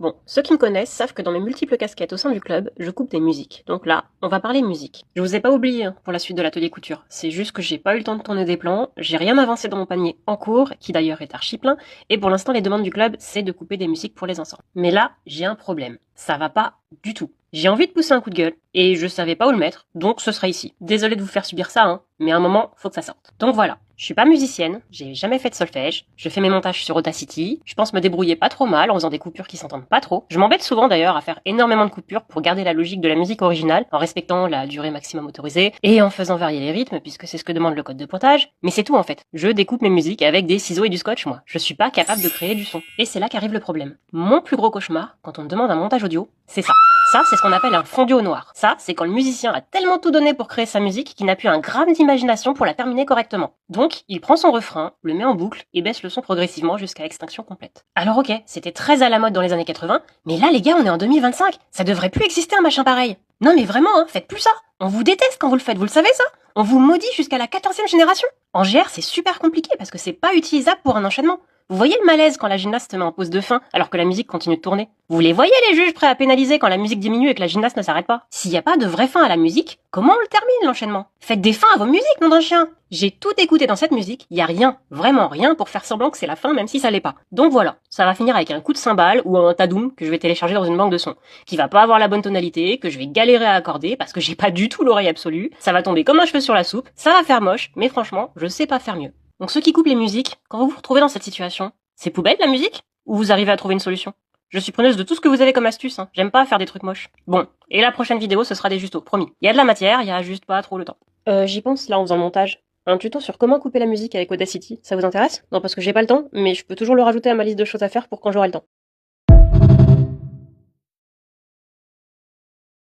Bon, ceux qui me connaissent savent que dans mes multiples casquettes au sein du club, je coupe des musiques. Donc là, on va parler musique. Je vous ai pas oublié pour la suite de l'atelier couture. C'est juste que j'ai pas eu le temps de tourner des plans, j'ai rien avancé dans mon panier en cours, qui d'ailleurs est archi plein, et pour l'instant les demandes du club, c'est de couper des musiques pour les enfants. Mais là, j'ai un problème. Ça va pas du tout. J'ai envie de pousser un coup de gueule, et je savais pas où le mettre, donc ce sera ici. Désolée de vous faire subir ça, mais à un moment, faut que ça sorte. Donc voilà. Je suis pas musicienne, j'ai jamais fait de solfège, je fais mes montages sur Audacity, je pense me débrouiller pas trop mal en faisant des coupures qui s'entendent pas trop. Je m'embête souvent d'ailleurs à faire énormément de coupures pour garder la logique de la musique originale, en respectant la durée maximum autorisée, et en faisant varier les rythmes, puisque c'est ce que demande le code de pointage. Mais c'est tout en fait. Je découpe mes musiques avec des ciseaux et du scotch, moi. Je suis pas capable de créer du son. Et c'est là qu'arrive le problème. Mon plus gros cauchemar, quand on me demande un montage audio, c'est ça. Ça, c'est ce qu'on appelle un fondu au noir. Ça, c'est quand le musicien a tellement tout donné pour créer sa musique qu'il n'a plus un gramme d'imagination pour la terminer correctement. Donc, il prend son refrain, le met en boucle et baisse le son progressivement jusqu'à extinction complète. Alors ok, c'était très à la mode dans les années 80, mais là les gars, on est en 2025, ça devrait plus exister un machin pareil. Non mais vraiment, faites plus ça. On vous déteste quand vous le faites, vous le savez ça? On vous maudit jusqu'à la 14e génération. En GR, c'est super compliqué parce que c'est pas utilisable pour un enchaînement. Vous voyez le malaise quand la gymnaste se met en pause de fin alors que la musique continue de tourner? Vous les voyez les juges prêts à pénaliser quand la musique diminue et que la gymnaste ne s'arrête pas? S'il n'y a pas de vraie fin à la musique, comment on le termine l'enchaînement? Faites des fins à vos musiques, nom d'un chien! J'ai tout écouté dans cette musique, y a rien, vraiment rien pour faire semblant que c'est la fin même si ça l'est pas. Donc voilà, ça va finir avec un coup de cymbale ou un tadoum que je vais télécharger dans une banque de sons, qui va pas avoir la bonne tonalité, que je vais galérer à accorder parce que j'ai pas du tout l'oreille absolue, ça va tomber comme un cheveu sur la soupe, ça va faire moche, mais franchement, je sais pas faire mieux. Donc ceux qui coupent les musiques, quand vous vous retrouvez dans cette situation, c'est poubelle la musique? Ou vous arrivez à trouver une solution? Je suis preneuse de tout ce que vous avez comme astuce, j'aime pas faire des trucs moches. Bon, et la prochaine vidéo ce sera des justos, promis. Il y a de la matière, il y a juste pas trop le temps. J'y pense là en faisant le montage. Un tuto sur comment couper la musique avec Audacity, ça vous intéresse? Non parce que j'ai pas le temps, mais je peux toujours le rajouter à ma liste de choses à faire pour quand j'aurai le temps.